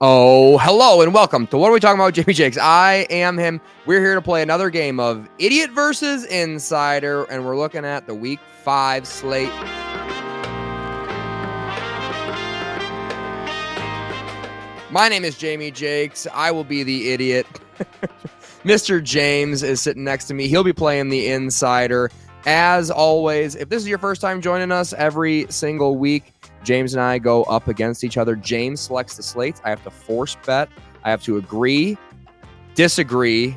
Oh, hello and welcome to What Are We Talking About with Jamie Jakes. I am him. We're here to play another game of Idiot versus Insider, and we're looking at the Week 5 slate. My name is Jamie Jakes. I will be the idiot. Mr. James is sitting next to me. He'll be playing the Insider. As always, if this is your first time joining us every single week, James and I go up against each other. James selects the slates. I have to force bet. I have to agree, disagree,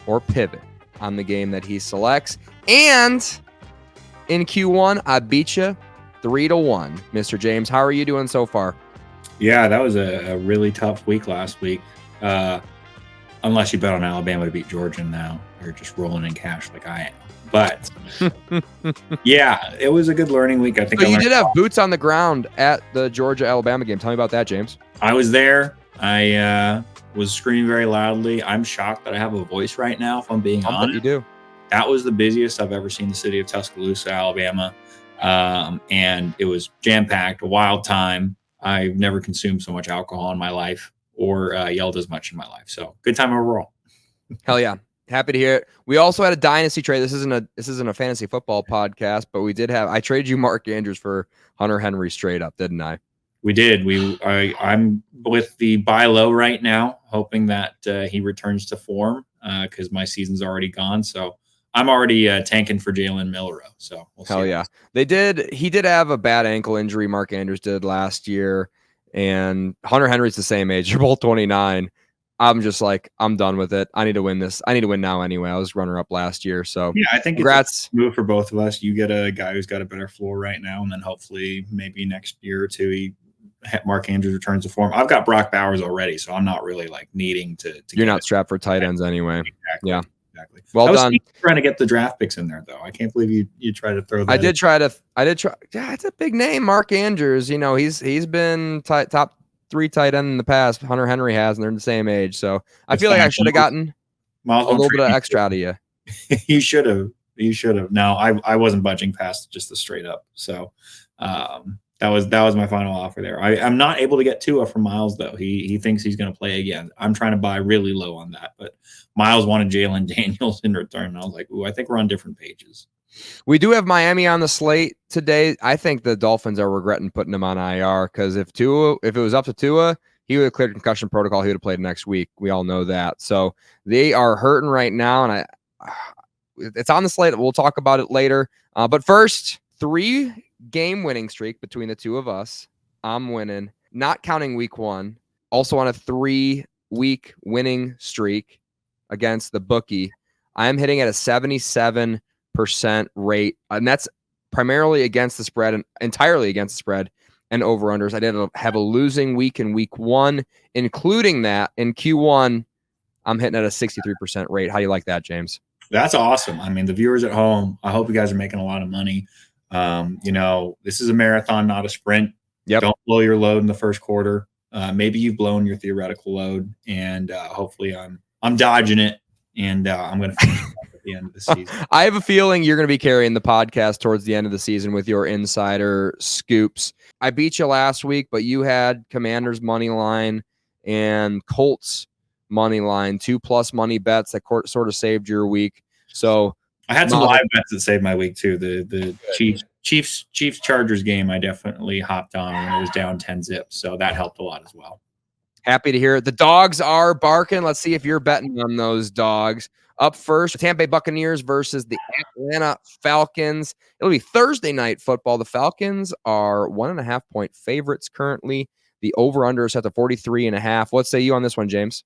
or pivot on the game that he selects. And in Q1, I beat you 3-1. Mr. James, how are you doing so far? Yeah, that was a really tough week last week. Unless you bet on Alabama to beat Georgia now. You're just rolling in cash like I am. But yeah, it was a good learning week. I think. So you did have boots on the ground at the Georgia-Alabama game. Tell me about that, James. I was there. I was screaming very loudly. I'm shocked that I have a voice right now, if I'm being honest. You do. That was the busiest I've ever seen the city of Tuscaloosa, Alabama. And it was jam-packed, a wild time. I've never consumed so much alcohol in my life or yelled as much in my life. So good time overall. Hell yeah. Happy to hear it. We also had a dynasty trade. This isn't a fantasy football podcast, but I traded you Mark Andrews for Hunter Henry straight up, didn't I? We did. I'm with the buy low right now, hoping that he returns to form because my season's already gone. So I'm already tanking for Jalen Milroe. So we'll see. Hell yeah. He did have a bad ankle injury. Mark Andrews did last year, and Hunter Henry's the same age. You're both 29. I'm just like, I'm done with it. I need to win this. I need to win now anyway. I was runner up last year. So yeah, I think congrats. It's a move for both of us. You get a guy who's got a better floor right now, and then hopefully maybe next year or two, Mark Andrews returns to form. I've got Brock Bowers already, so I'm not really like needing to You're not strapped for tight ends anyway. Exactly. Yeah. Exactly. Well done. Trying to get the draft picks in there, though. I can't believe you tried to throw that. I did try. Yeah, it's a big name, Mark Andrews. You know, he's been top 3 tight end in the past. Hunter Henry has, and they're the same age. So I feel like I should have gotten a little bit of extra out of you. You should have. No, I wasn't budging past just the straight up. So that was my final offer there. I'm not able to get Tua from Miles though. He thinks he's going to play again. I'm trying to buy really low on that, but Miles wanted Jalen Daniels in return. And I was like, ooh, I think we're on different pages. We do have Miami on the slate today. I think the Dolphins are regretting putting him on IR because if it was up to Tua, he would have cleared concussion protocol. He would have played next week. We all know that. So they are hurting right now, and it's on the slate. We'll talk about it later. But first, 3-game winning streak between the two of us. I'm winning, not counting week 1. Also on a 3-week winning streak against the bookie. I'm hitting at a 77% rate, and that's primarily against the spread and entirely against the spread and over-unders. I did have a losing week in week 1, including that in Q1. I'm hitting at a 63% rate. How do you like that, James? That's awesome. I mean, the viewers at home, I hope you guys are making a lot of money. This is a marathon, not a sprint. Yep. Don't blow your load in the first quarter. Maybe you've blown your theoretical load, and hopefully I'm dodging it, and I'm going to finish at the end of the season. I have a feeling you're going to be carrying the podcast towards the end of the season with your insider scoops. I beat you last week, but you had Commanders money line and Colts money line, 2+ money bets that sort of saved your week. So I had some live bets that saved my week too. The Chiefs Chargers game I definitely hopped on when it was down 10 zips, so that helped a lot as well. Happy to hear it. The dogs are barking. Let's see if you're betting on those dogs. Up first, the Tampa Bay Buccaneers versus the Atlanta Falcons. It'll be Thursday night football. The Falcons are 1.5-point favorites currently. The over-under is set to 43.5. What say you on this one, James?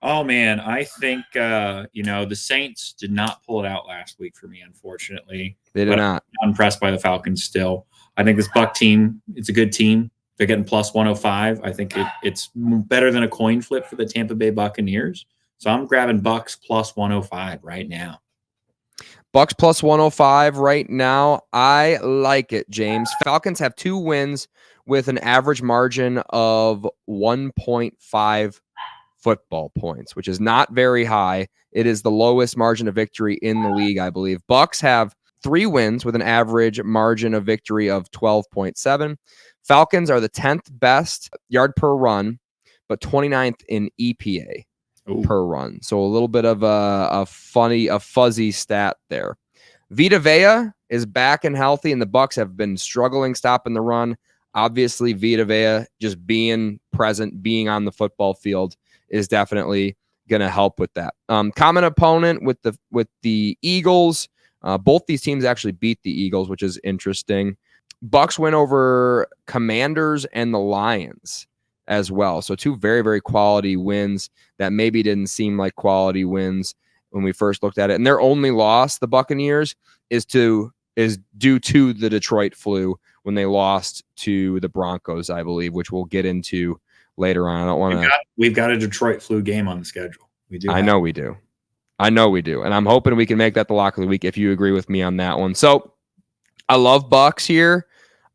Oh, man, I think, the Saints did not pull it out last week for me, unfortunately. They did not. I'm impressed by the Falcons still. I think this Buck team, it's a good team. They're getting plus 105. I think it's better than a coin flip for the Tampa Bay Buccaneers. So I'm grabbing Bucks plus 105 right now. Bucks plus 105 right now. I like it, James. Falcons have 2 wins with an average margin of 1.5 football points, which is not very high. It is the lowest margin of victory in the league, I believe. Bucks have 3 wins with an average margin of victory of 12.7. Falcons are the 10th best yard per run, but 29th in EPA Ooh. per run. So a little bit of a fuzzy stat there. Vita Vea is back and healthy, and the Bucs have been struggling stopping the run. Obviously, Vita Vea just being present, being on the football field is definitely going to help with that. Common opponent with the Eagles. Both these teams actually beat the Eagles, which is interesting. Bucs win over Commanders and the Lions as well. So two very, very quality wins that maybe didn't seem like quality wins when we first looked at it. And their only loss, the Buccaneers, is due to the Detroit flu when they lost to the Broncos, I believe, which we'll get into later on. I don't want to. We've got a Detroit flu game on the schedule. We do. I know we do. And I'm hoping we can make that the lock of the week if you agree with me on that one. So I love Bucs here.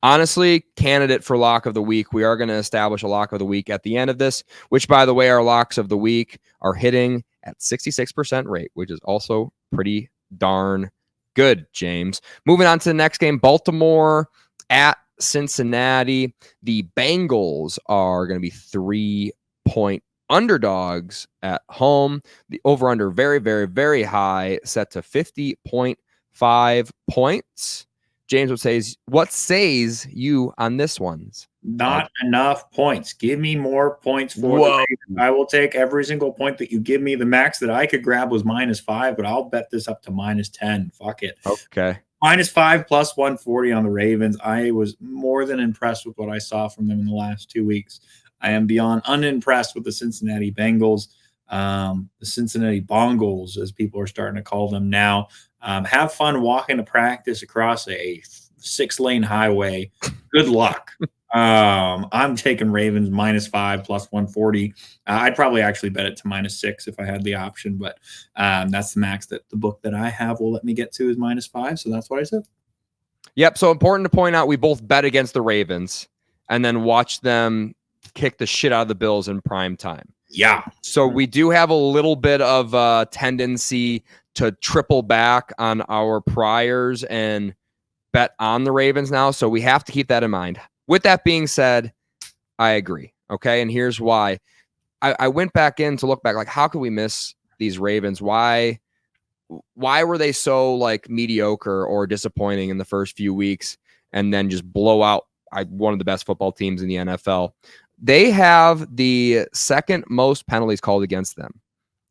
Honestly, candidate for lock of the week. We are going to establish a lock of the week at the end of this, which, by the way, our locks of the week are hitting at 66% rate, which is also pretty darn good, James. Moving on to the next game, Baltimore at Cincinnati. The Bengals are going to be 3-point underdogs at home. The over-under very, very, very high, set to 50.5 points. James would say, what says you on this one? Not enough points. Give me more points for the Ravens. I will take every single point that you give me. The max that I could grab was -5, but I'll bet this up to -10. Fuck it. Okay. -5 plus 140 on the Ravens. I was more than impressed with what I saw from them in the last 2 weeks. I am beyond unimpressed with the Cincinnati Bengals, the Cincinnati Bongles, as people are starting to call them now. Have fun walking to practice across a 6-lane highway. Good luck. I'm taking Ravens -5 plus 140. I'd probably actually bet it to -6 if I had the option, but that's the max that the book that I have will let me get to is -5. So that's what I said. Yep. So important to point out, we both bet against the Ravens and then watch them kick the shit out of the Bills in prime time. Yeah. So we do have a little bit of a tendency to triple back on our priors and bet on the Ravens now. So we have to keep that in mind. With that being said, I agree. Okay. And here's why. I went back in to look back, like, how could we miss these Ravens? Why were they so like mediocre or disappointing in the first few weeks and then just blow out one of the best football teams in the NFL? They have the second most penalties called against them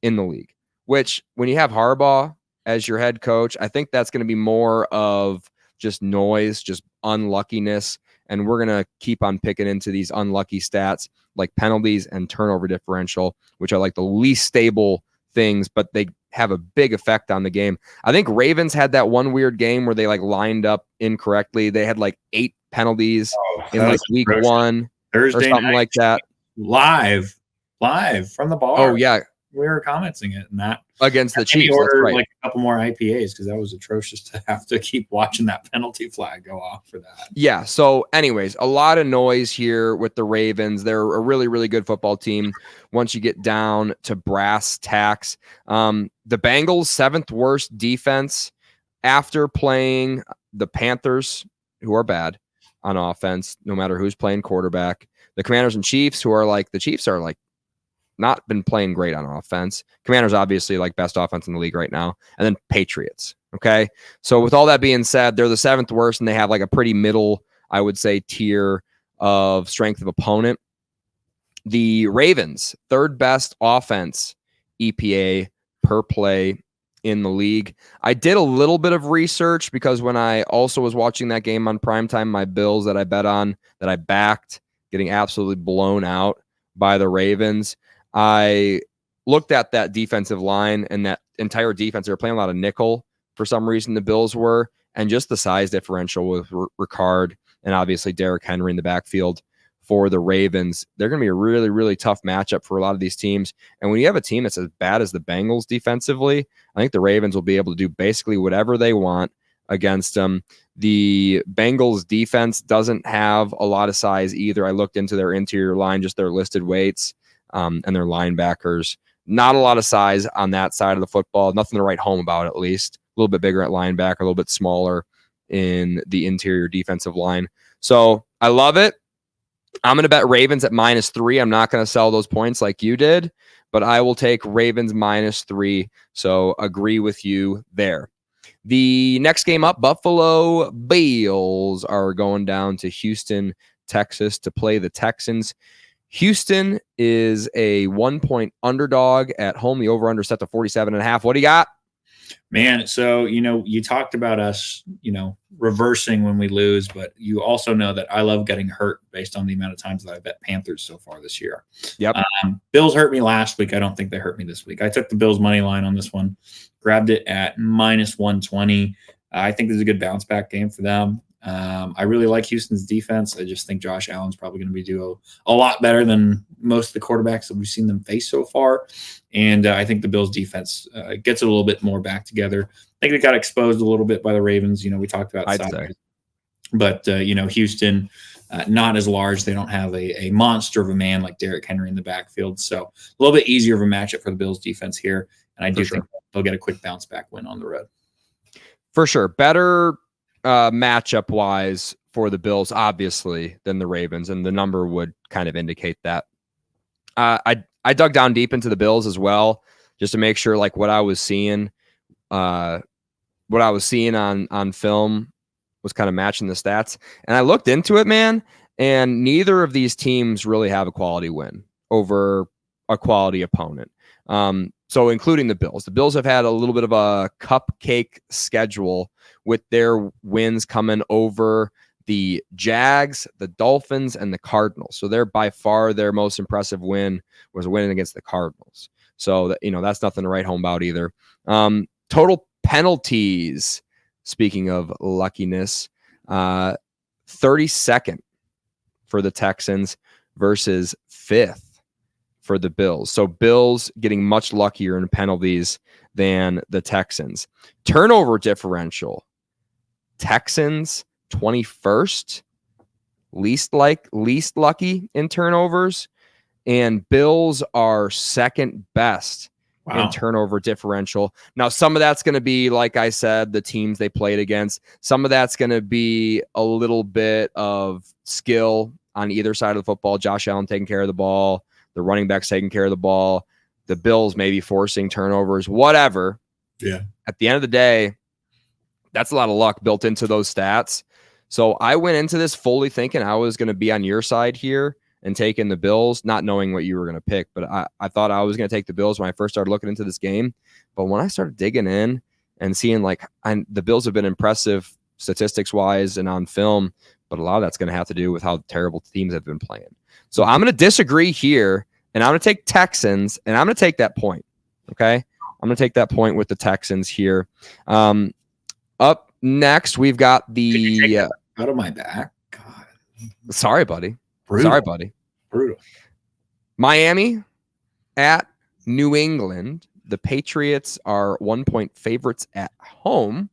in the league, which when you have Harbaugh as your head coach, I think that's going to be more of just noise, just unluckiness. And we're going to keep on picking into these unlucky stats like penalties and turnover differential, which are like the least stable things, but they have a big effect on the game. I think Ravens had that one weird game where they like lined up incorrectly. They had like 8 penalties in like week 1. Thursday or something night, like that. Live from the bar. Oh yeah, we were commenting it, and that against the Chiefs. Ordered that's right. Like a couple more IPAs because that was atrocious to have to keep watching that penalty flag go off for that. Yeah. So, anyways, a lot of noise here with the Ravens. They're a really, really good football team. Once you get down to brass tacks, the Bengals' 7th worst defense after playing the Panthers, who are bad on offense, no matter who's playing quarterback. The Commanders and Chiefs, who are like, the Chiefs are like not been playing great on offense. Commanders obviously like best offense in the league right now. And then Patriots. Okay. So with all that being said, they're the 7th worst and they have like a pretty middle, I would say, tier of strength of opponent. The Ravens, 3rd best offense EPA per play in the league. I did a little bit of research because when I also was watching that game on primetime, my Bills that I bet on, that I backed, getting absolutely blown out by the Ravens. I looked at that defensive line and that entire defense. They were playing a lot of nickel for some reason, the Bills were, and just the size differential with Ricard and obviously Derrick Henry in the backfield for the Ravens. They're going to be a really, really tough matchup for a lot of these teams. And when you have a team that's as bad as the Bengals defensively, I think the Ravens will be able to do basically whatever they want against them. The Bengals defense doesn't have a lot of size either. I looked into their interior line, just their listed weights and their linebackers. Not a lot of size on that side of the football. Nothing to write home about, at least. A little bit bigger at linebacker, a little bit smaller in the interior defensive line. So I love it. I'm going to bet Ravens at -3. I'm not going to sell those points like you did, but I will take Ravens -3. So agree with you there. The next game up, Buffalo Bills are going down to Houston, Texas to play the Texans. Houston is a 1-point underdog at home. The over-under set to 47.5. What do you got? Man, so, you talked about us, reversing when we lose, but you also know that I love getting hurt based on the amount of times that I bet Panthers so far this year. Yep. Bills hurt me last week. I don't think they hurt me this week. I took the Bills money line on this one, grabbed it at -120. I think this is a good bounce back game for them. I really like Houston's defense. I just think Josh Allen's probably going to be doing a lot better than most of the quarterbacks that we've seen them face so far. And I think the Bills defense gets a little bit more back together. I think they got exposed a little bit by the Ravens. We talked about size. But, Houston, not as large. They don't have a monster of a man like Derrick Henry in the backfield. So a little bit easier of a matchup for the Bills defense here. And I do think they'll get a quick bounce back win on the road. For sure. Better matchup wise for the Bills, obviously, than the Ravens, and the number would kind of indicate that. I dug down deep into the Bills as well, just to make sure like what I was seeing on film was kind of matching the stats. And I looked into it, man, and neither of these teams really have a quality win over a quality opponent. So including the Bills. The Bills have had a little bit of a cupcake schedule with their wins coming over the Jags, the Dolphins, and the Cardinals. So they're by far their most impressive win was winning against the Cardinals. So that's nothing to write home about either. Total penalties, speaking of luckiness, 32nd for the Texans versus 5th for the Bills. So Bills getting much luckier in penalties than the Texans. Turnover differential, Texans 21st, least lucky in turnovers, and Bills are second best in turnover differential. Now, some of that's going to be, like I said, the teams they played against. Some of that's going to be a little bit of skill on either side of the football. Josh Allen taking care of the ball, the running backs taking care of the ball, the Bills maybe forcing turnovers, whatever. Yeah. At the end of the day, that's a lot of luck built into those stats. So I went into this fully thinking I was going to be on your side here and taking the Bills, not knowing what you were going to pick. But I thought I was going to take the Bills when I first started looking into this game. But when I started digging in and seeing the Bills have been impressive statistics-wise and on film, but a lot of that's going to have to do with how terrible teams have been playing. So I'm going to disagree here, and I'm going to take Texans, and I'm going to take that point, okay? I'm going to take that point with the Texans here. Up next, we've got the out of my back. God, sorry, buddy. Brutal. Sorry, buddy. Brutal. Miami at New England. The Patriots are 1-point favorites at home,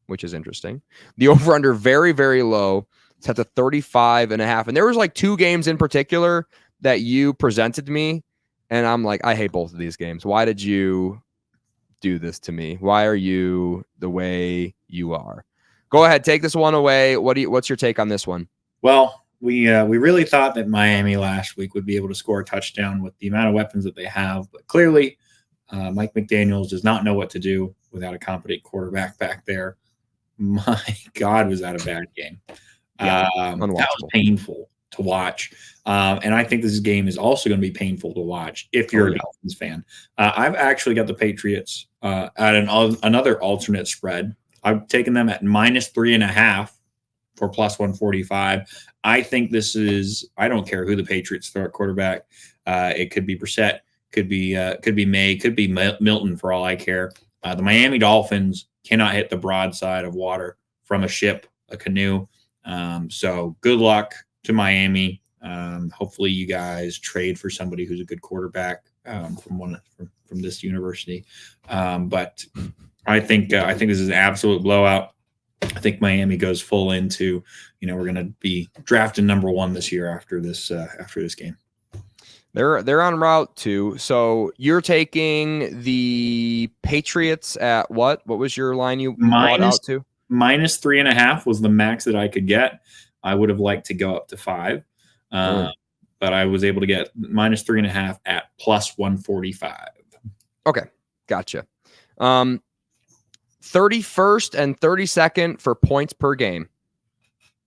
which is interesting. The over/under very, very low. It's at the 35.5. And there was like two games in particular that you presented me, and I'm like, I hate both of these games. Why did you do this to me? Why are you the way you are? Go ahead, take this one away. What's your take on this one? Well, we really thought that Miami last week would be able to score a touchdown with the amount of weapons that they have, but clearly Mike McDaniels does not know what to do without a competent quarterback back there. My God, was that a bad game? Yeah, that was painful to watch. And I think this game is also going to be painful to watch if you're a Dolphins fan. I've actually got the Patriots at another alternate spread. I've taken them at -3.5 for +145. I think this is, I don't care who the Patriots throw at quarterback. It could be Brissett, could be May, could be Milton for all I care. The Miami Dolphins cannot hit the broadside of water from a ship, a canoe. So good luck to Miami. Hopefully you guys trade for somebody who's a good quarterback from this university. But I think this is an absolute blowout. I think Miami goes full into, we're going to be drafting number 1 this year after this game. They're on route to. So you're taking the Patriots at what? What was your line you brought out to? -3.5 was the max that I could get. I would have liked to go up to 5. But I was able to get minus 3.5 at plus 145. Okay, gotcha. 31st and 32nd for points per game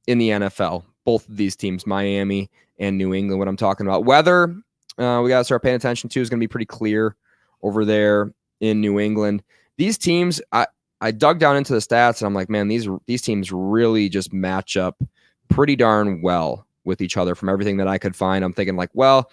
in the NFL. Both of these teams, Miami and New England. What I'm talking about, weather, we got to start paying attention to, is going to be pretty clear over there in New England. These teams, I dug down into the stats and I'm like, man, these teams really just match up pretty darn well with each other from everything that I could find. I'm thinking like, well,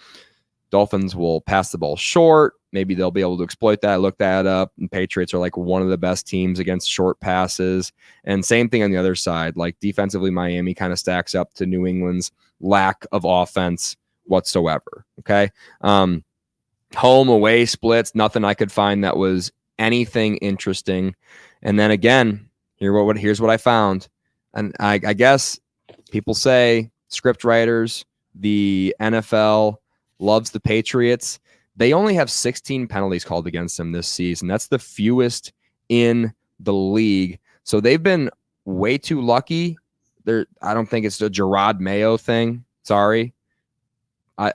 Dolphins will pass the ball short. Maybe they'll be able to exploit that. Look that up. And Patriots are like one of the best teams against short passes. And same thing on the other side. Like defensively, Miami kind of stacks up to New England's lack of offense whatsoever. Okay. Home away splits, nothing I could find that was anything interesting. And then again, here's what I found. And I guess people say script writers, the NFL loves the Patriots. They only have 16 penalties called against them this season. That's the fewest in the league. So they've been way too lucky. I don't think it's a Gerard Mayo thing. Sorry. I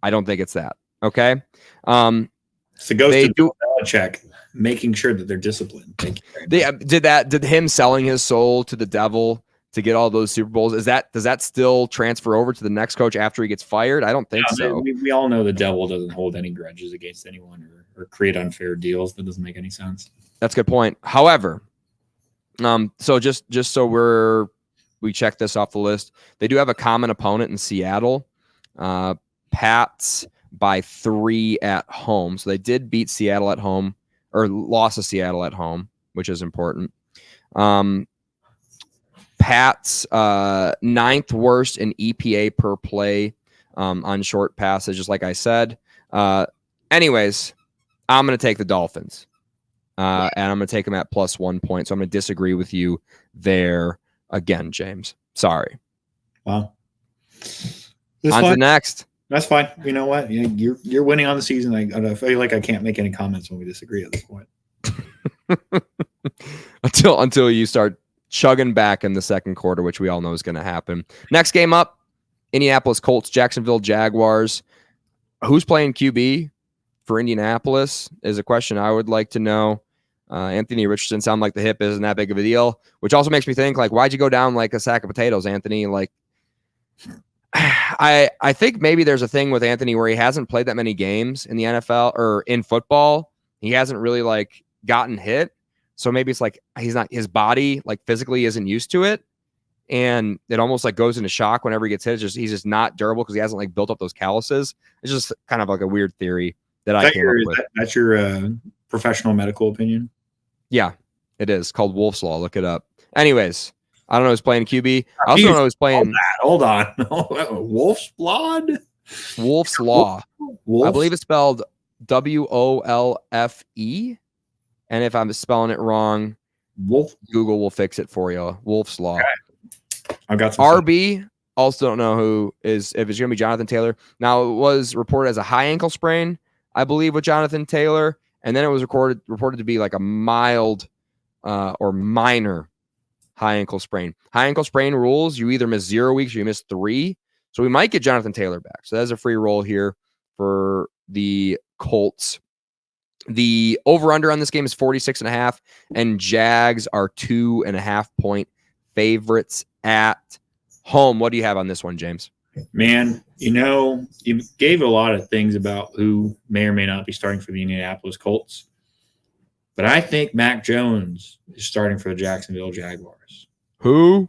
don't think it's that. Okay. It's the ghost of Bill Belichick making sure that they're disciplined. Thank you. Did him selling his soul to the devil to get all those Super Bowls? Does that still transfer over to the next coach after he gets fired? I don't think so. We all know the devil doesn't hold any grudges against anyone or create unfair deals. That doesn't make any sense. That's a good point. However, so just so we check this off the list, they do have a common opponent in Seattle. Pats by 3 at home. So they did beat Seattle at home, or lost to Seattle at home, which is important. Pats 9th worst in EPA per play on short passes, just like I said. Anyways, I'm going to take the Dolphins. And I'm going to take them at plus 1 point. So I'm going to disagree with you there again, James. Sorry. Wow. On to the next. That's fine. You know what? You're winning on the season. I feel like I can't make any comments when we disagree at this point. until you start chugging back in the second quarter, which we all know is going to happen. Next game up, Indianapolis Colts, Jacksonville Jaguars. Who's playing QB for Indianapolis is a question I would like to know. Anthony Richardson sound like the hip isn't that big of a deal, which also makes me think, like, why'd you go down like a sack of potatoes, Anthony? Like, I think maybe there's a thing with Anthony where he hasn't played that many games in the NFL or in football. He hasn't really like gotten hit. So maybe it's like his body like physically isn't used to it. And it almost like goes into shock whenever he gets hit. He's just not durable because he hasn't like built up those calluses. It's just kind of like a weird theory that I came up with. That's your professional medical opinion? Yeah, it is called Wolf's Law. Look it up. Anyways, I don't know who's playing QB. I also don't know who's playing. Hold on. Wolf's blood? Wolf's Law. Wolf's? I believe it's spelled WOLFE. And if I'm spelling it wrong, Google will fix it for you. Wolf's Law. Okay. I've got some RB. Also don't know who is, if it's going to be Jonathan Taylor. Now, it was reported as a high ankle sprain, I believe, with Jonathan Taylor. And then it was reported to be like a mild or minor high ankle sprain. High ankle sprain rules, you either miss 0 weeks or you miss 3. So we might get Jonathan Taylor back. So that's a free roll here for the Colts. The over-under on this game is 46.5, and Jags are 2.5 point favorites at home. What do you have on this one, James? Man, you gave a lot of things about who may or may not be starting for the Indianapolis Colts. But I think Mac Jones is starting for the Jacksonville Jaguars. Who?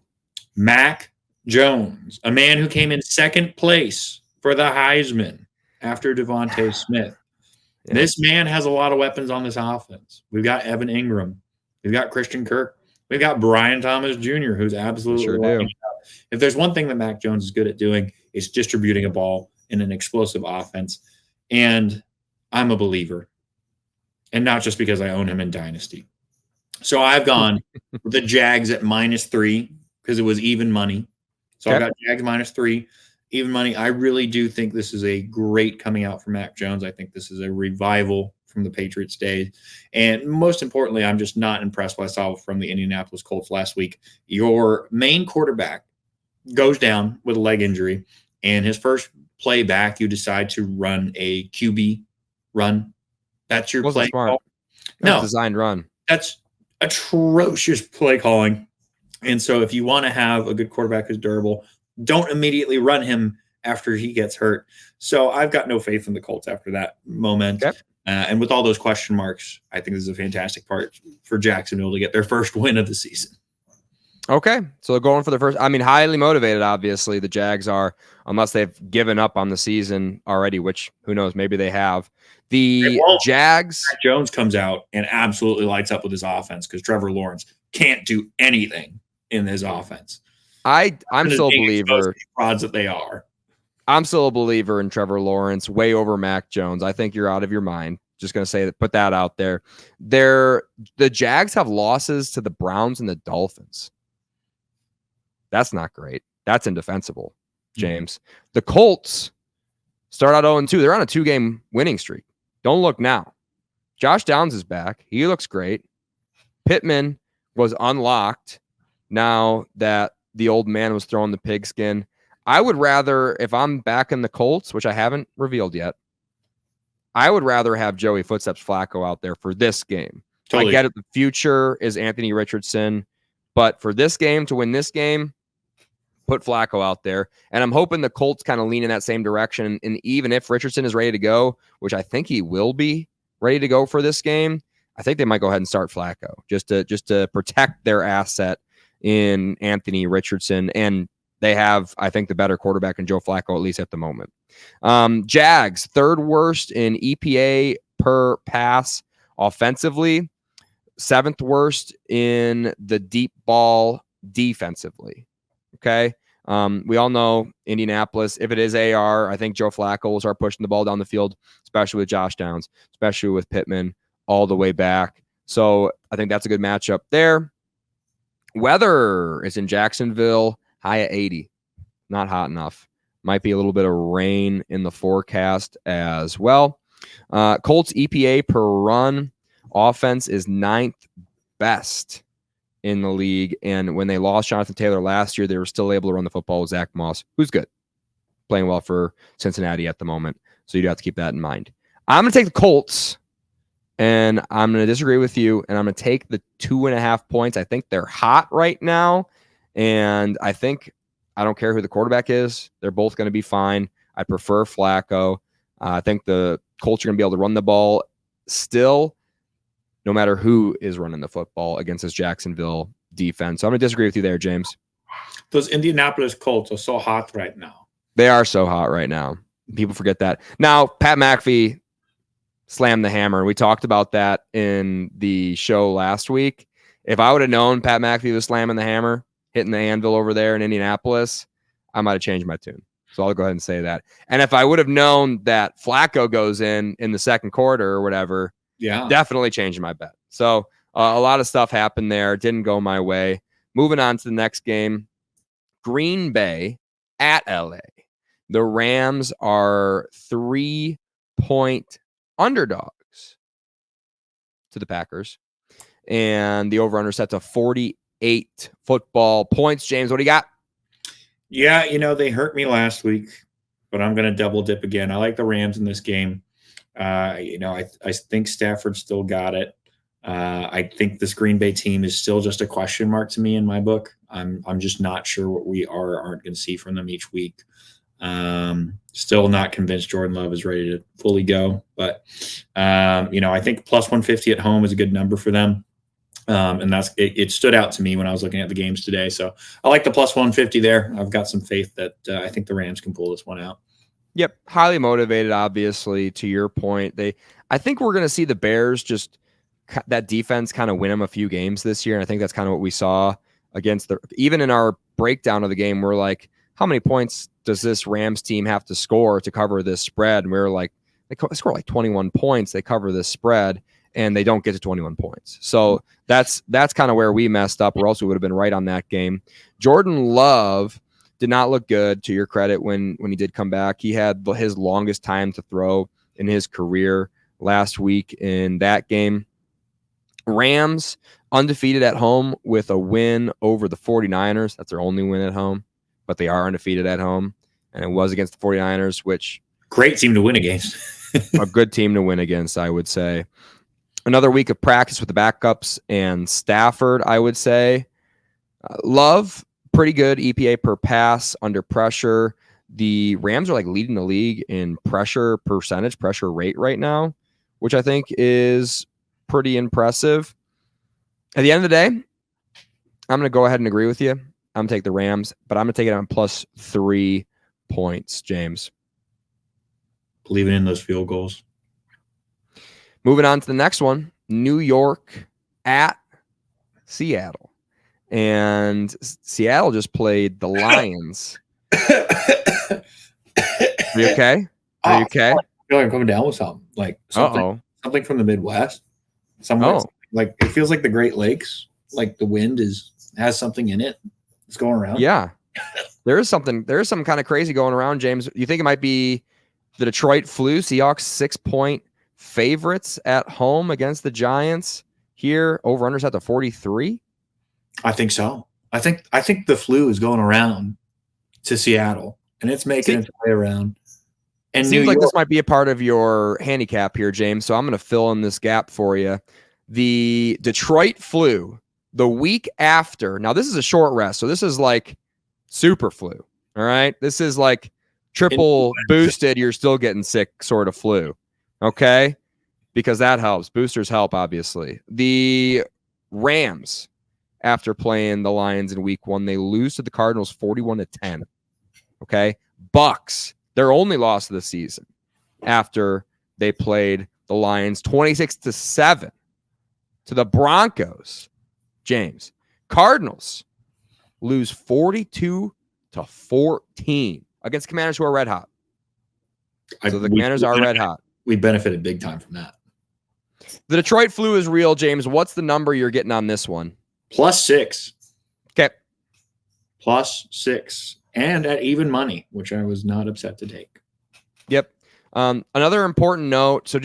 Mac Jones, a man who came in second place for the Heisman after Devontae Smith. Yeah. This man has a lot of weapons on this offense. We've got Evan Ingram. We've got Christian Kirk. We've got Brian Thomas Jr., who's absolutely lighting it up. If there's one thing that Mac Jones is good at doing, it's distributing a ball in an explosive offense. And I'm a believer. And not just because I own him in Dynasty. So I've gone with the Jags at -3 because it was even money. So I've got Jags -3, even money. I really do think this is a great coming out for Mac Jones. I think this is a revival from the Patriots days. And most importantly, I'm just not impressed what I saw from the Indianapolis Colts last week. Your main quarterback goes down with a leg injury, and his first play back, you decide to run a QB run. That's your Wasn't play smart. call. That was No, designed run. that's atrocious play calling. And so if you want to have a good quarterback who's durable, don't immediately run him after he gets hurt. So I've got no faith in the Colts after that moment. Okay. And with all those question marks, I think this is a fantastic part for Jacksonville to get their first win of the season. Okay. So going for the first, I mean, highly motivated, obviously, the Jags are, unless they've given up on the season already, which who knows, maybe they have. The Jags. Mac Jones comes out and absolutely lights up with his offense because Trevor Lawrence can't do anything in his offense. I'm still a believer. Frauds that they are. I'm still a believer in Trevor Lawrence, way over Mac Jones. I think you're out of your mind. Just going to say that, put that out there. The Jags have losses to the Browns and the Dolphins. That's not great. That's indefensible, James. Mm-hmm. The Colts start out 0-2. They're on a 2-game winning streak. Don't look now. Josh Downs is back. He looks great. Pittman was unlocked now that the old man was throwing the pigskin. I would rather, if I'm back in the Colts, which I haven't revealed yet, I would rather have Joey Footsteps Flacco out there for this game. Totally. I get it. The future is Anthony Richardson. But for this game, to win this game, put Flacco out there. And I'm hoping the Colts kind of lean in that same direction. And even if Richardson is ready to go, which I think he will be ready to go for this game, I think they might go ahead and start Flacco just to protect their asset in Anthony Richardson. And they have, I think, the better quarterback in Joe Flacco, at least at the moment. Jags, third worst in EPA per pass offensively, seventh worst in the deep ball defensively. Okay. We all know Indianapolis, if it is AR, I think Joe Flacco will start pushing the ball down the field, especially with Josh Downs, especially with Pittman all the way back. So I think that's a good matchup there. Weather is in Jacksonville, high at 80. Not hot enough. Might be a little bit of rain in the forecast as well. Colts EPA per run offense is 9th best in the league. And when they lost Jonathan Taylor last year, they were still able to run the football with Zach Moss, who's good, playing well for Cincinnati at the moment. So you have to keep that in mind. I'm going to take the Colts, and I'm going to disagree with you, and I'm going to take the 2.5 points. I think they're hot right now, and I think I don't care who the quarterback is. They're both going to be fine. I prefer Flacco. I think the Colts are going to be able to run the ball still, no matter who is running the football against this Jacksonville defense. So I'm going to disagree with you there, James. Those Indianapolis Colts are so hot right now. They are so hot right now. People forget that. Now, Pat McAfee slammed the hammer. We talked about that in the show last week. If I would have known Pat McAfee was slamming the hammer, hitting the anvil over there in Indianapolis, I might have changed my tune. So I'll go ahead and say that. And if I would have known that Flacco goes in the second quarter or whatever, definitely changing my bet. So a lot of stuff happened there. Didn't go my way. Moving on to the next game, Green Bay at LA. The Rams are 3-point underdogs to the Packers. And the over-under set to 48 football points. James, what do you got? Yeah, they hurt me last week, but I'm going to double dip again. I like the Rams in this game. I think Stafford still got it. I think this Green Bay team is still just a question mark to me in my book. I'm just not sure what we aren't going to see from them each week. Still not convinced Jordan Love is ready to fully go, but I think plus 150 at home is a good number for them. And that's it stood out to me when I was looking at the games today. So I like the plus 150 there. I've got some faith that I think the Rams can pull this one out. Yep. Highly motivated, obviously, to your point. I think we're going to see the Bears just that defense kind of win them a few games this year. And I think that's kind of what we saw against even in our breakdown of the game. We're like, how many points does this Rams team have to score to cover this spread? And we were like, they score like 21 points. They cover this spread and they don't get to 21 points. So that's kind of where we messed up, or else we would have been right on that game. Jordan Love did not look good, to your credit, when he did come back. He had his longest time to throw in his career last week in that game. Rams undefeated at home with a win over the 49ers. That's their only win at home. but they are undefeated at home. And it was against the 49ers, which great team to win against. a good team to win against, I would say. Another week of practice with the backups and Stafford, I would say. Love, pretty good EPA per pass under pressure. The Rams are like leading the league in pressure percentage, pressure rate right now, which I think is pretty impressive. At the end of the day, I'm going to go ahead and agree with you. I'm going to take the Rams, but I'm going to take it on plus 3 points, James. Believing in those field goals. Moving on to the next one, New York at Seattle. And Seattle just played the Lions. Are you okay? Are you okay? I feel like I'm coming down with something. Like something from the Midwest. Somewhere like it feels like the Great Lakes. Like the wind has something in it. It's going around. Yeah. There is something kind of crazy going around, James. You think it might be the Detroit flu? Seahawks 6-point favorites at home against the Giants here. Over-unders at the 43. I think so. I think the flu is going around to Seattle, and it's making its way around. And seems like this might be a part of your handicap here, James. So I'm going to fill in this gap for you. The Detroit flu, the week after. Now this is a short rest, so this is like super flu. All right, this is like triple boosted. You're still getting sick, sort of flu. Okay, because that helps. Boosters help, obviously. The Rams, after playing the Lions in week 1, they lose to the Cardinals 41-10. Okay. Bucks, their only loss of the season after they played the Lions 26-7 to the Broncos. James, Cardinals lose 42-14 against Commanders who are red hot. So the Commanders are red hot. We benefited big time from that. The Detroit flu is real, James. What's the number you're getting on this one? +6. Okay. +6. And at even money, which I was not upset to take. Yep. Another important note. So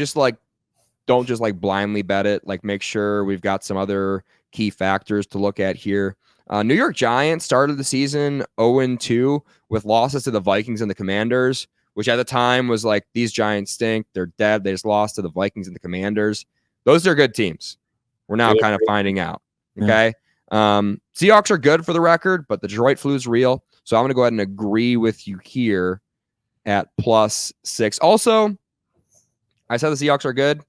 don't just blindly bet it. Make sure we've got some other key factors to look at here. New York Giants started the season 0-2 with losses to the Vikings and the Commanders, which at the time was like, these Giants stink. They're dead. They just lost to the Vikings and the Commanders. Those are good teams. We're now kind of finding out. Okay. Seahawks are good for the record, but the Detroit flu is real. So I'm going to go ahead and agree with you here at +6. Also, I said the Seahawks are good.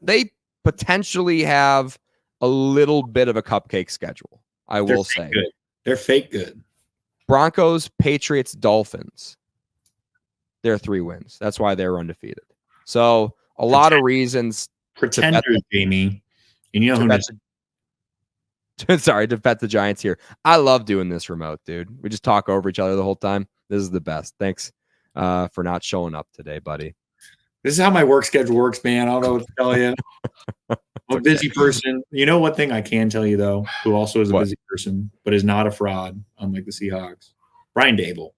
They potentially have a little bit of a cupcake schedule, I will say. Good. They're fake good. Broncos, Patriots, Dolphins. They're 3 wins. That's why they're undefeated. So a lot of reasons. Pretenders, Jamie. And you know who knows. Sorry, to bet the Giants here. I love doing this remote, dude. We just talk over each other the whole time. This is the best. Thanks for not showing up today, buddy. This is how my work schedule works, man. I don't know what to tell you. I'm a busy person. You know, one thing I can tell you, though, who also is a busy person, but is not a fraud, unlike the Seahawks. Brian Dable.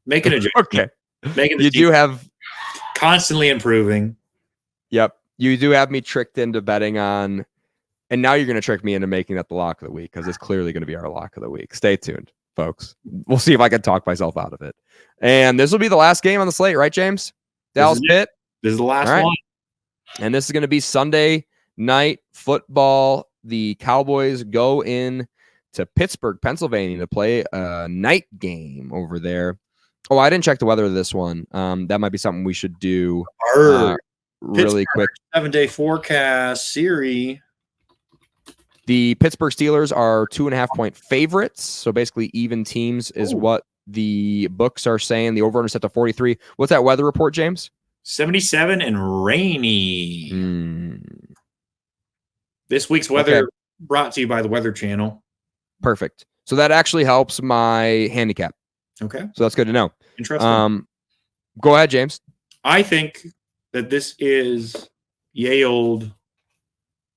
Making a joke. Okay. You do have constantly improving. Yep. You do have me tricked into betting on, and now you're going to trick me into making that the lock of the week because it's clearly going to be our lock of the week. Stay tuned, folks. We'll see if I can talk myself out of it. And this will be the last game on the slate, right, James? Dallas Pitt. This is the last one. And this is going to be Sunday night football. The Cowboys go in to Pittsburgh, Pennsylvania to play a night game over there. Oh, I didn't check the weather of this one. That might be something we should do really quick. 7-day forecast, Siri. The Pittsburgh Steelers are 2.5-point favorites. So basically even teams is what the books are saying. The over-under set to 43. What's that weather report, James? 77 and rainy. This week's weather brought to you by the Weather Channel. Perfect. So that actually helps my handicap. Okay. So that's good to know. Interesting. Go ahead, James. I think that this is yay old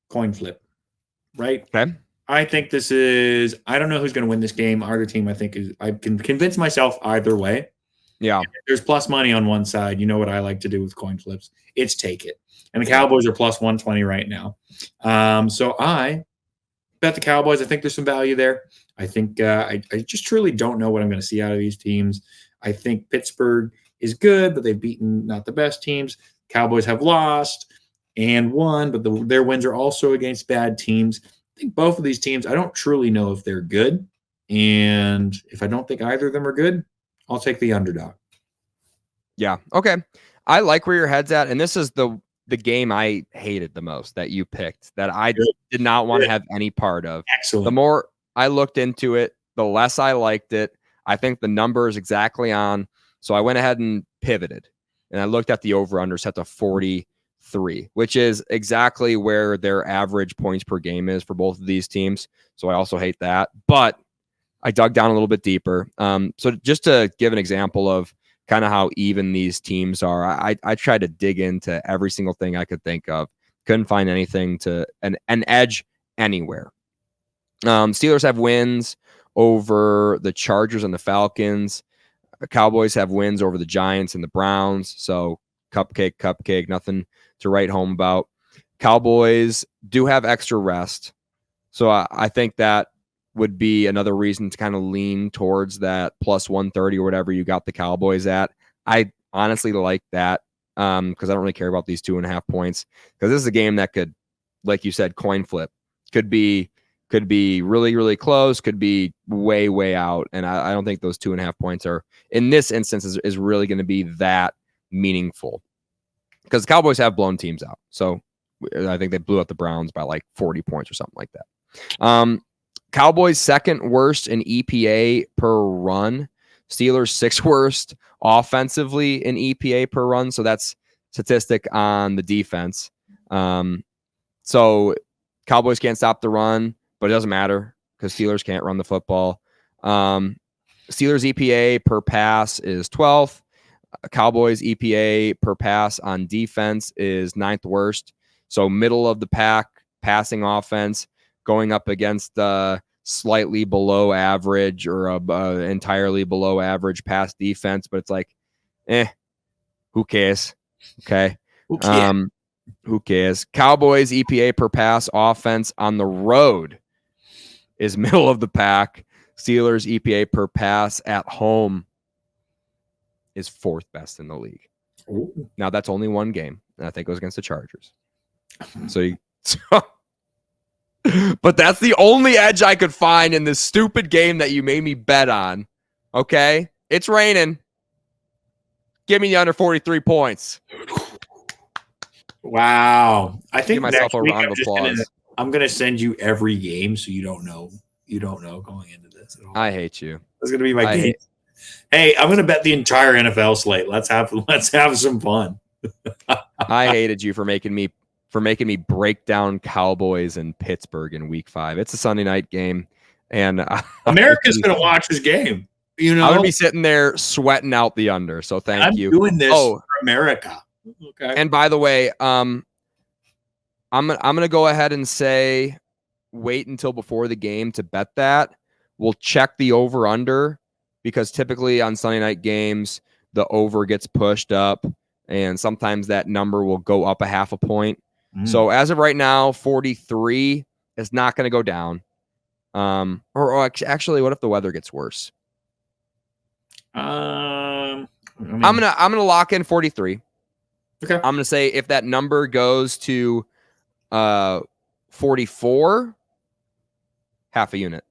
coin flip, right? Okay. I think this is, I don't know who's going to win this game. Either team, I think, I can convince myself either way. Yeah. If there's plus money on one side. You know what I like to do with coin flips? It's take it. And the Cowboys are plus 120 right now. So I bet the Cowboys. I think there's some value there. I think I just truly don't know what I'm going to see out of these teams. I think Pittsburgh is good, but they've beaten not the best teams. Cowboys have lost and won, but their wins are also against bad teams. I think both of these teams, I don't truly know if they're good. And if I don't think either of them are good, I'll take the underdog. Yeah. Okay. I like where your head's at. And this is the game I hated the most that you picked, that I did not want to have any part of. Excellent. The more I looked into it, the less I liked it. I think the number is exactly on. So I went ahead and pivoted. And I looked at the over-under set to 43, which is exactly where their average points per game is for both of these teams. So I also hate that. But I dug down a little bit deeper. So just to give an example of kind of how even these teams are, I tried to dig into every single thing I could think of. Couldn't find anything to an edge anywhere. Steelers have wins over the Chargers and the Falcons. Cowboys have wins over the Giants and the Browns. So cupcake, nothing to write home about. Cowboys do have extra rest. So I think that would be another reason to kind of lean towards that plus 130 or whatever you got the Cowboys at. I honestly like that because I don't really care about these 2.5 points, because this is a game that could, like you said, coin flip. Could be really, really close, could be way, way out. And I don't think those 2.5 points are, in this instance, is really going to be that meaningful, because the Cowboys have blown teams out. So I think they blew out the Browns by like 40 points or something like that. Cowboys second worst in EPA per run. Steelers sixth worst offensively in EPA per run. So that's statistic on the defense. So Cowboys can't stop the run, but it doesn't matter because Steelers can't run the football. Steelers EPA per pass is 12th. Cowboys EPA per pass on defense is 9th worst. So middle of the pack passing offense, going up against slightly below average or entirely below average pass defense. But it's like, who cares? Okay. Who cares? Cowboys EPA per pass offense on the road is middle of the pack. Steelers EPA per pass at home is 4th best in the league. Ooh. Now that's only one game, and I think it was against the Chargers. But that's the only edge I could find in this stupid game that you made me bet on. Okay? It's raining. Give me the under 43 points. Wow. I think give myself a round of applause. I'm gonna send you every game so you don't know going into this at all. I hate you. That's gonna be my game. Hey, I'm gonna bet the entire NFL slate. Let's have some fun. I hated you for making me break down Cowboys and Pittsburgh in week 5. It's a Sunday night game, and America's going to watch this game. You know, I'm going to be sitting there sweating out the under. So thank you. I'm doing this for America. Okay. And by the way, I'm going to go ahead and say, wait until before the game to bet that. We'll check the over under, because typically on Sunday night games, the over gets pushed up, and sometimes that number will go up a half a point. So as of right now, 43 is not going to go down. Or actually, what if the weather gets worse? I'm gonna lock in 43. Okay. I'm gonna say if that number goes to 44, half a unit.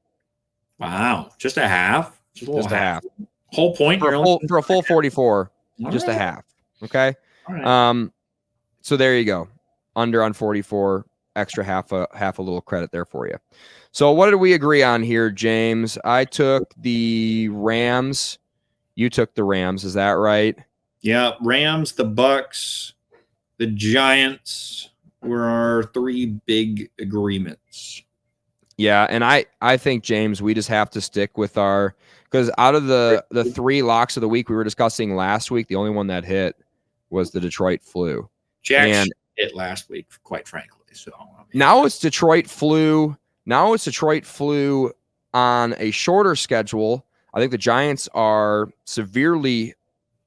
Wow, just a half. Just a half. Whole point for a full 44. Just a half. Okay. All right. So there you go. Under on 44, extra half a little credit there for you. So what did we agree on here, James? I took the Rams. You took the Rams. Is that right? Yeah. Rams, the Bucks, the Giants were our 3 big agreements. Yeah. And I think, James, we just have to stick with because out of the 3 locks of the week we were discussing last week, the only one that hit was the Detroit flu. Jack hit last week, quite frankly. So now it's Detroit flu. Now it's Detroit flu on a shorter schedule. I think the Giants are severely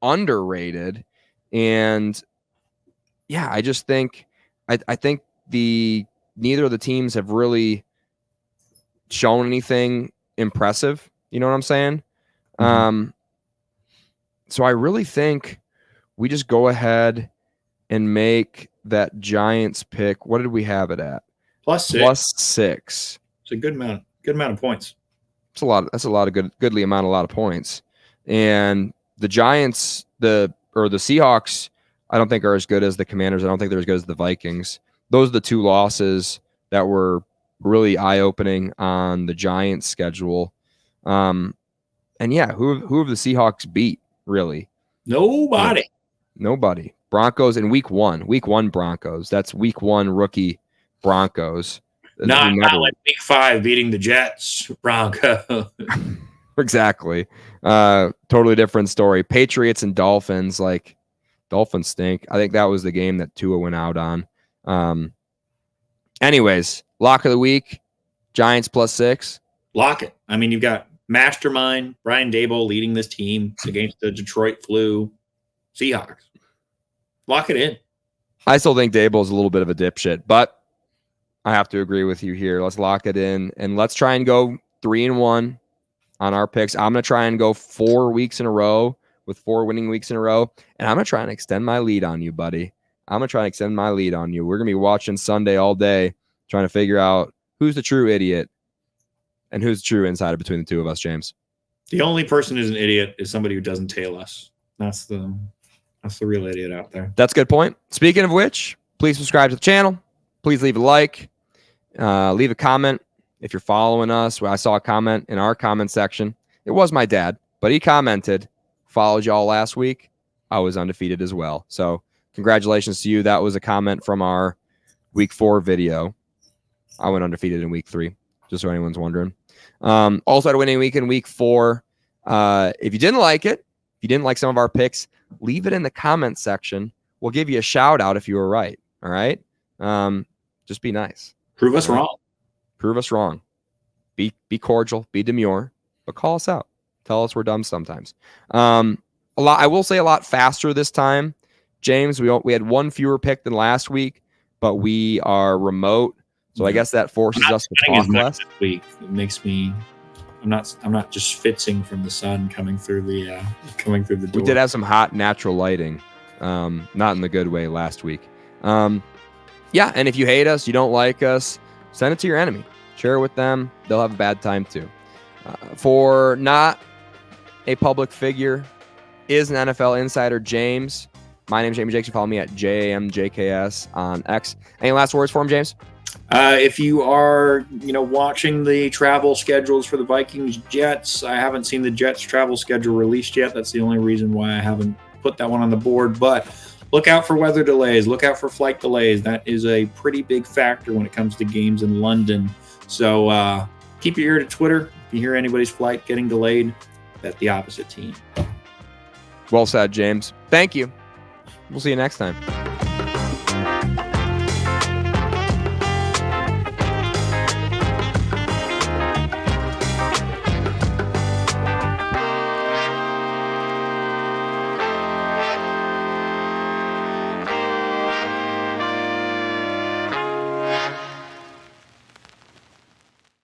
underrated. And yeah, I just think I think neither of the teams have really shown anything impressive. You know what I'm saying? Mhm. So I really think we just go ahead and make that Giants pick. What did we have it at? +6. +6. It's a good amount of points. It's a lot. That's a lot of goodly amount, a lot of points. And the Giants, the Seahawks, I don't think are as good as the Commanders. I don't think they're as good as the Vikings. Those are the two losses that were really eye-opening on the Giants' schedule. And yeah, who have the Seahawks beat, really? Nobody. Nobody. Broncos in week one. Week one Broncos. That's week one rookie Broncos. Not like week 5 beating the Jets, Broncos. Exactly. Totally different story. Patriots and Dolphins. Like, Dolphins stink. I think that was the game that Tua went out on. Anyways, lock of the week. Giants +6. Lock it. I mean, you've got mastermind Brian Daboll leading this team against the Detroit Flu Seahawks. Lock it in. I still think Daboll's a little bit of a dipshit, but I have to agree with you here. Let's lock it in, and let's try and go 3-1 on our picks. I'm going to try and go 4 weeks in a row with 4 winning weeks in a row, and I'm going to try and extend my lead on you, buddy. I'm going to try and extend my lead on you. We're going to be watching Sunday all day, trying to figure out who's the true idiot and who's the true insider between the two of us, James. The only person who's an idiot is somebody who doesn't tail us. That's the real idiot out there. That's a good point. Speaking of which, please subscribe to the channel. Please leave a like. Leave a comment if you're following us. I saw a comment in our comment section. It was my dad, but he commented, followed y'all last week. I was undefeated as well. So congratulations to you. That was a comment from our week 4 video. I went undefeated in week 3, just so anyone's wondering. Also had a winning week in week 4. If you didn't like it, if you didn't like some of our picks, leave it in the comment section. We'll give you a shout out if you were right. All right. Just be nice. Prove us wrong. Prove us wrong. Be cordial. Be demure. But call us out. Tell us we're dumb sometimes. I will say a lot faster this time. James, we had one fewer pick than last week, but we are remote, so I guess that forces us to talk less. This week it makes me. I'm not just fitzing from the sun coming through the door. We did have some hot natural lighting, not in the good way last week. Yeah, and if you hate us, you don't like us, send it to your enemy. Share it with them. They'll have a bad time too. For not a public figure, is an NFL insider, James. My name is Jamie Jakes. You follow me at JAMJKS on X. Any last words for him, James? If you are, watching the travel schedules for the Vikings Jets, I haven't seen the Jets travel schedule released yet. That's the only reason why I haven't put that one on the board. But look out for weather delays. Look out for flight delays. That is a pretty big factor when it comes to games in London. So keep your ear to Twitter. If you hear anybody's flight getting delayed, bet the opposite team. Well said, James. Thank you. We'll see you next time.